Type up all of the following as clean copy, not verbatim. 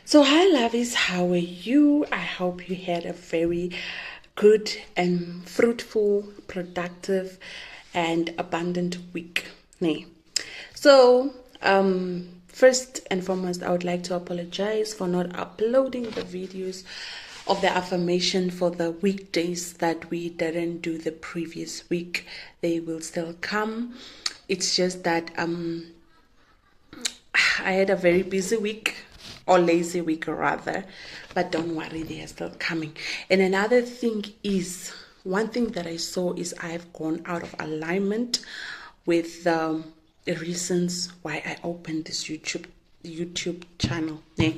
So, hi, lovies, how are you? I hope you had a very good and fruitful, productive, and abundant week. Nay. So, first and foremost, I would like to apologize for not uploading the videos of the affirmation for the weekdays that we didn't do the previous week. They will still come. It's just that I had a very busy week, or lazy week rather, but don't worry, they are still coming. And another thing is, one thing that I saw is I've gone out of alignment with the reasons why I opened this YouTube channel. Yeah.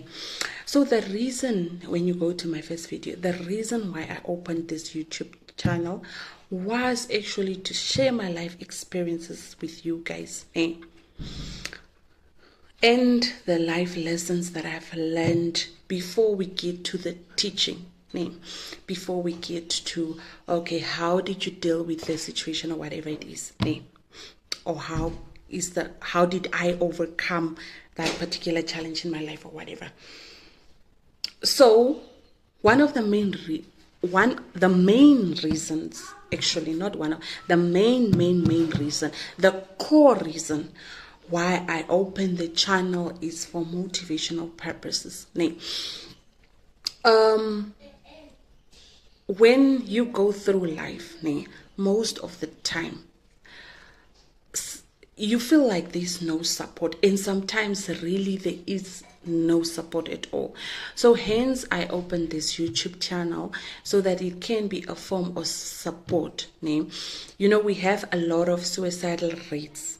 So the reason, when you go to my first video, the reason why I opened this YouTube channel was actually to share my life experiences with you guys. Yeah. And the life lessons that I've learned before we get to the teaching, before we get to, okay, how did you deal with the situation or whatever it is, or how did I overcome that particular challenge in my life or whatever. So one of the main reasons, actually not one of the main reason, the core reason why I opened the channel is for motivational purposes. When you go through life, most of the time you feel like there's no support, and sometimes really there is no support at all. So hence I opened this YouTube channel so that it can be a form of support. You know, we have a lot of suicidal rates.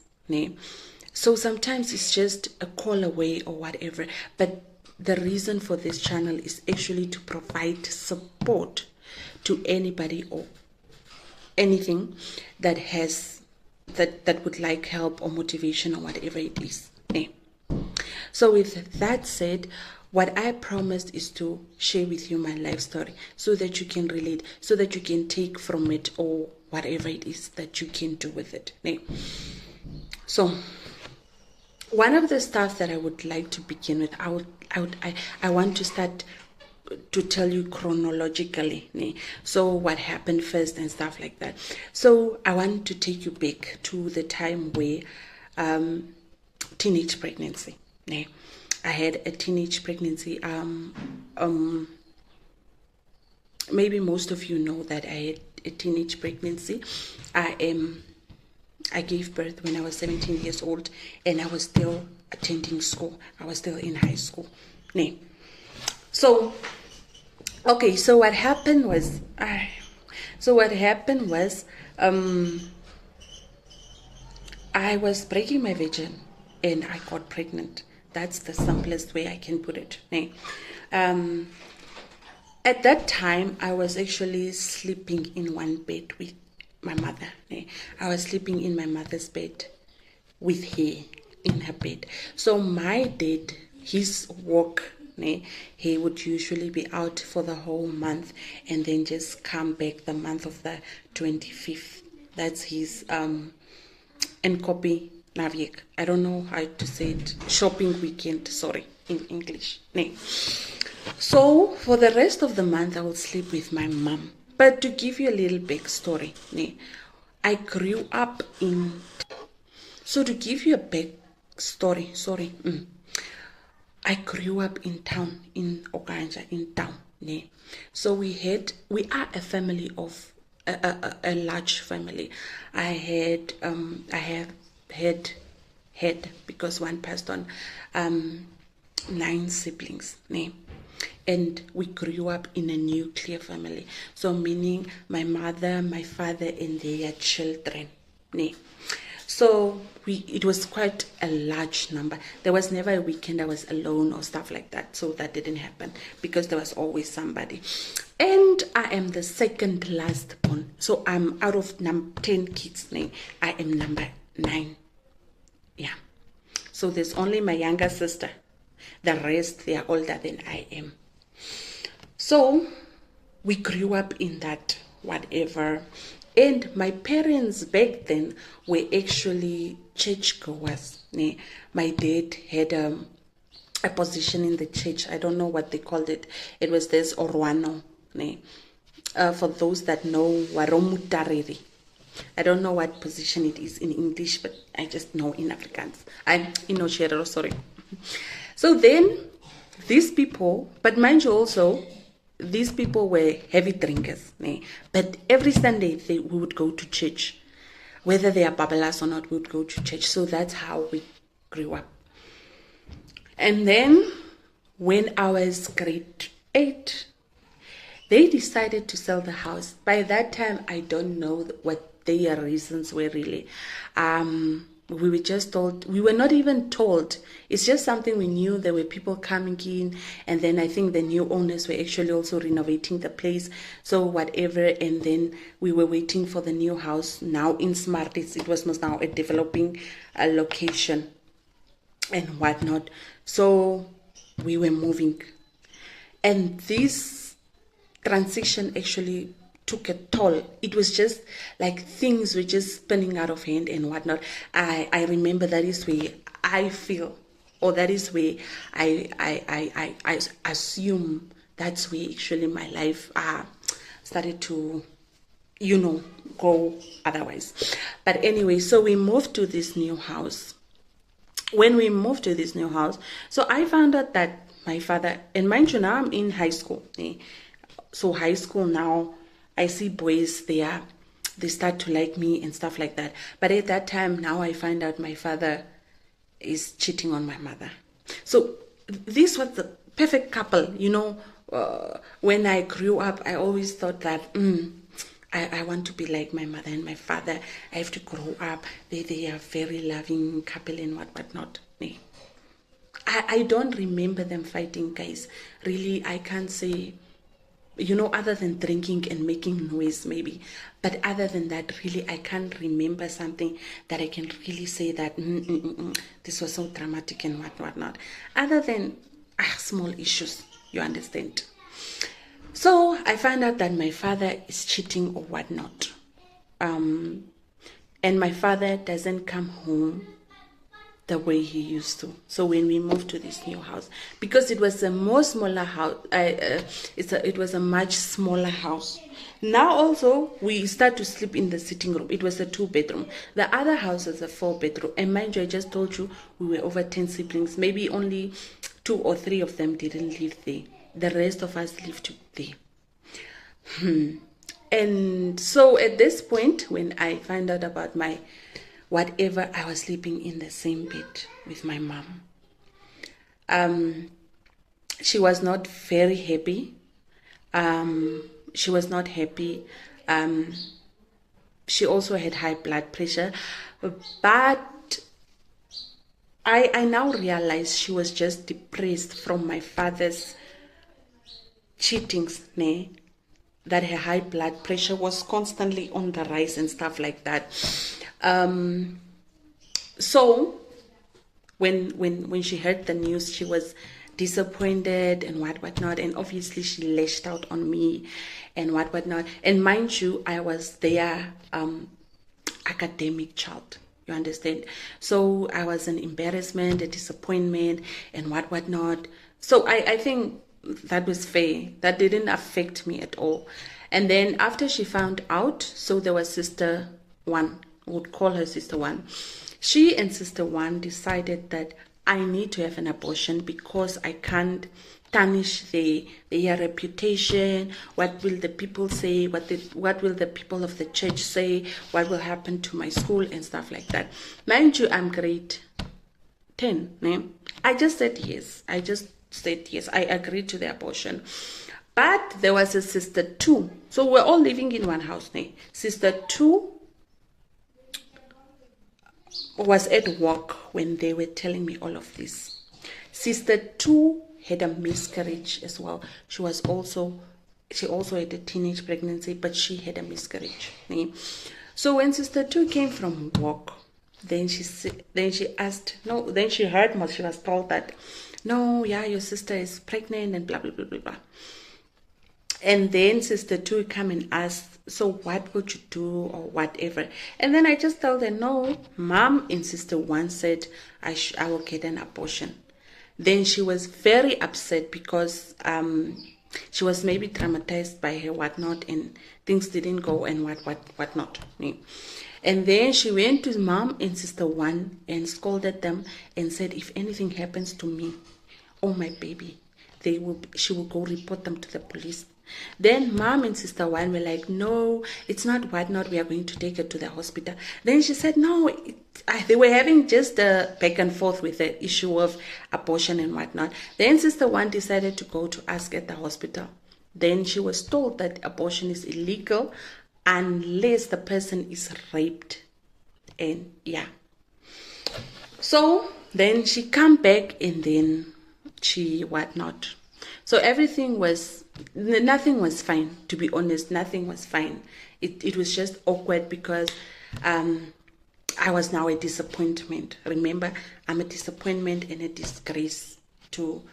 So sometimes it's just a call away or whatever. But the reason for this channel is actually to provide support to anybody or anything that has that would like help or motivation or whatever it is. So with that said, what I promised is to share with you my life story so that you can relate, so that you can take from it or whatever it is that you can do with it. So one of the stuff that I would like to begin with, I want to start to tell you chronologically. So what happened first and stuff like that. So I want to take you back to the time where teenage pregnancy. I had a teenage pregnancy. Maybe most of you know that I had a teenage pregnancy. I gave birth when I was 17 years old, and I was still attending school. I was still in high school. So, okay, so what happened was, I was breaking my virgin, and I got pregnant. That's the simplest way I can put it. At that time, I was actually sleeping in one bed with my mother. I was sleeping in my mother's bed with her in her bed. So my dad, his work, he would usually be out for the whole month and then just come back the month of the 25th. That's his Nkopi Naviek. I don't know how to say it. Shopping weekend, sorry, in English. So for the rest of the month, I would sleep with my mom. But to give you a little backstory, I grew up in. So to give you a backstory, I grew up in town, in Okanja, in town. So we are a family of a large family. I have had because one passed on, 9 siblings. And we grew up in a nuclear family. So meaning my mother, my father, and their children. So it was quite a large number. There was never a weekend I was alone or stuff like that. So that didn't happen because there was always somebody. And I am the second last born. So I'm out of 10 kids. I am number 9. Yeah. So there's only my younger sister. The rest, they are older than I am. So we grew up in that whatever. And my parents back then were actually churchgoers. My dad had a position in the church. I don't know what they called it. It was this Orwano, ne? For those that know Waromutariri. I don't know what position it is in English, but I just know in Afrikaans. I'm in Oshero, sorry. So then, these people, but mind you also, these people were heavy drinkers. Ne? But every Sunday, we would go to church. Whether they are babalas or not, we would go to church. So that's how we grew up. And then, when I was grade 8, they decided to sell the house. By that time, I don't know what their reasons were really. We were just told, we were not even told. It's just something we knew. There were people coming in, and then I think the new owners were actually also renovating the place. So whatever, and then we were waiting for the new house. Now in Smarties, it was now a developing location and whatnot. So we were moving, and this transition actually took a toll. It was just like things were just spinning out of hand and whatnot. I remember that is where I feel, or that is where I assume that's where actually my life started to, go otherwise. But anyway, so we moved to this new house. When we moved to this new house, so I found out that my father, and mind you, now I'm in high school. So high school now, I see boys there, they start to like me and stuff like that. But at that time, now I find out my father is cheating on my mother. So this was the perfect couple, when I grew up, I always thought that, I want to be like my mother and my father. I have to grow up. They are very loving couple and whatnot. I don't remember them fighting, guys. Really, I can't say, other than drinking and making noise maybe. But other than that, really, I can't remember something that I can really say that this was so dramatic and whatnot. Other than small issues, you understand. So I found out that my father is cheating or whatnot. And my father doesn't come home the way he used to. So when we moved to this new house, because it was a more smaller house, it was a much smaller house. Now also we start to sleep in the sitting room. It was a 2-bedroom. The other house was a 4-bedroom. And mind you, I just told you we were over 10 siblings. Maybe only 2 or 3 of them didn't live there. The rest of us lived there. And so at this point, when I find out about my whatever, I was sleeping in the same bed with my mom. She was not very happy. She was not happy. She also had high blood pressure. But I now realize she was just depressed from my father's cheatings, that her high blood pressure was constantly on the rise and stuff like that. So when she heard the news, she was disappointed and whatnot, and obviously she lashed out on me and whatnot. And mind you, I was their academic child. You understand? So I was an embarrassment, a disappointment, and whatnot. So I think that was fair. That didn't affect me at all. And then after she found out, so there was Sister One, would call her Sister One. She and Sister One decided that I need to have an abortion because I can't tarnish their reputation. What will the people say? What will the people of the church say? What will happen to my school and stuff like that? Mind you, I'm grade 10. I just said yes. I agreed to the abortion. But there was a Sister 2. So we're all living in one house. Sister 2 was at work when they were telling me all of this. Sister 2 had a miscarriage as well. She also had a teenage pregnancy, but she had a miscarriage. So when Sister 2 came from work, then she asked, no, then she heard what she was told that, no, yeah, your sister is pregnant and blah, blah, blah, blah, blah. And then Sister 2 come and ask, so what would you do or whatever? And then I just told her, no, Mom and Sister 1 said I will get an abortion. Then she was very upset because she was maybe traumatized by her whatnot, and things didn't go and whatnot. And then she went to mom and sister one and scolded them and said, if anything happens to me or my baby, she will go report them to the police. Then mom and sister one were like, no, it's not whatnot, we are going to take her to the hospital. Then she said, no, they were having just a back and forth with the issue of abortion and whatnot. Then sister one decided to go to ask at the hospital. Then she was told that abortion is illegal unless the person is raped. And yeah. So then she come back and then she whatnot. So nothing was fine, to be honest, nothing was fine. It was just awkward because I was now a disappointment. Remember, I'm a disappointment and a disgrace to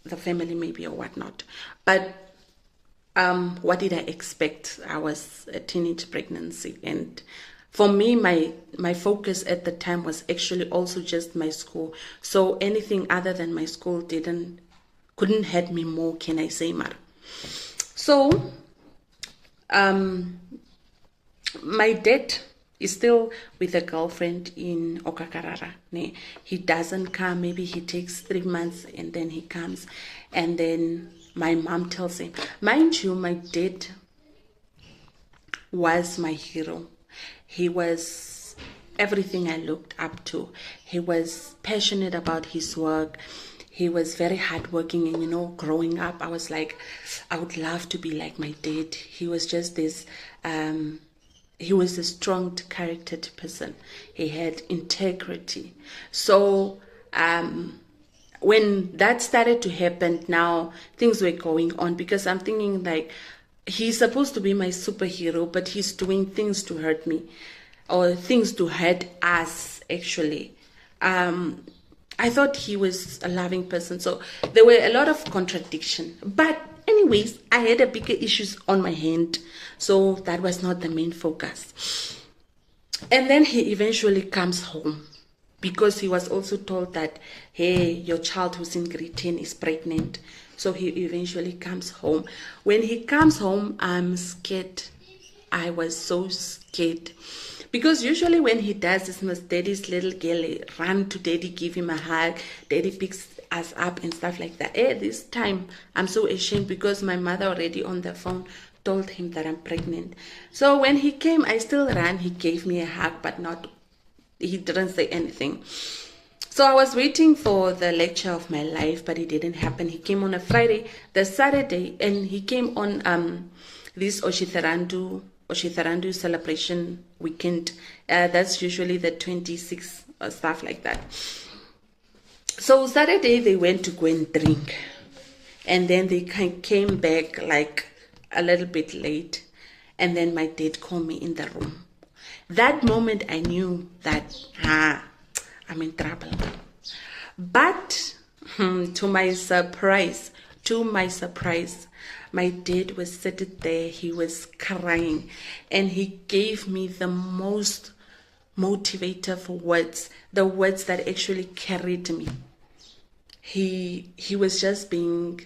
the family maybe or whatnot. But what did I expect? I was a teenage pregnancy, and for me, my focus at the time was actually also just my school. So anything other than my school couldn't hurt me more, can I say, Mar? So, my dad is still with a girlfriend in Okakarara. He doesn't come, maybe he takes 3 months and then he comes. And then my mom tells him, mind you, my dad was my hero. He was everything I looked up to. He was passionate about his work. He was very hardworking, and growing up, I was like, I would love to be like my dad. He was just this, he was a strong charactered person. He had integrity. So when that started to happen, now things were going on, because I'm thinking like, he's supposed to be my superhero, but he's doing things to hurt me, or things to hurt us, actually. I thought he was a loving person. So there were a lot of contradiction. But anyways, I had a bigger issues on my hand. So that was not the main focus. And then he eventually comes home, because he was also told that, hey, your child who's in grade 10 is pregnant. So he eventually comes home. When he comes home, I'm scared. I was so scared. Because usually when he does this, daddy's little girl run to daddy, give him a hug, daddy picks us up and stuff like that. This time I'm so ashamed, because my mother already on the phone told him that I'm pregnant. So when he came, I still ran. He gave me a hug, but he didn't say anything. So I was waiting for the lecture of my life, but it didn't happen. He came on a Friday, the Saturday, and he came on this Oshitharandu celebration weekend. That's usually the 26th or stuff like that. So Saturday they went to go and drink, and then they came back like a little bit late, and then my dad called me in the room. That moment I knew that I'm in trouble. But to my surprise, my dad was sitting there. He was crying, and he gave me the most motivative words, the words that actually carried me. He was just being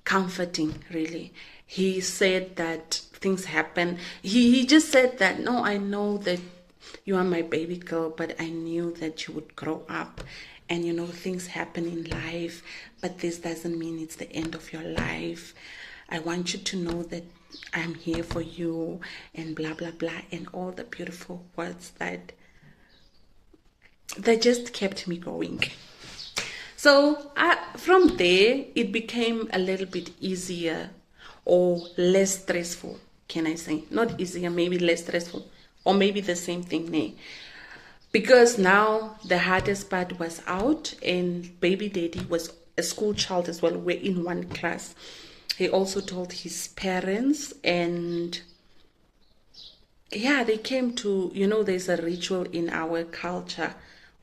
comforting, really. He said that things happen. He just said that, no, I know that you are my baby girl, but I knew that you would grow up, and things happen in life, but this doesn't mean it's the end of your life. I want you to know that I'm here for you, and blah blah blah, and all the beautiful words that just kept me going. So from there, it became a little bit easier, or less stressful, can I say? Not easier, maybe less stressful, or maybe the same thing, because now the hardest part was out, and baby daddy was a school child as well. We're in one class. He also told his parents, and yeah, they came to, there's a ritual in our culture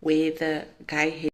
where the guy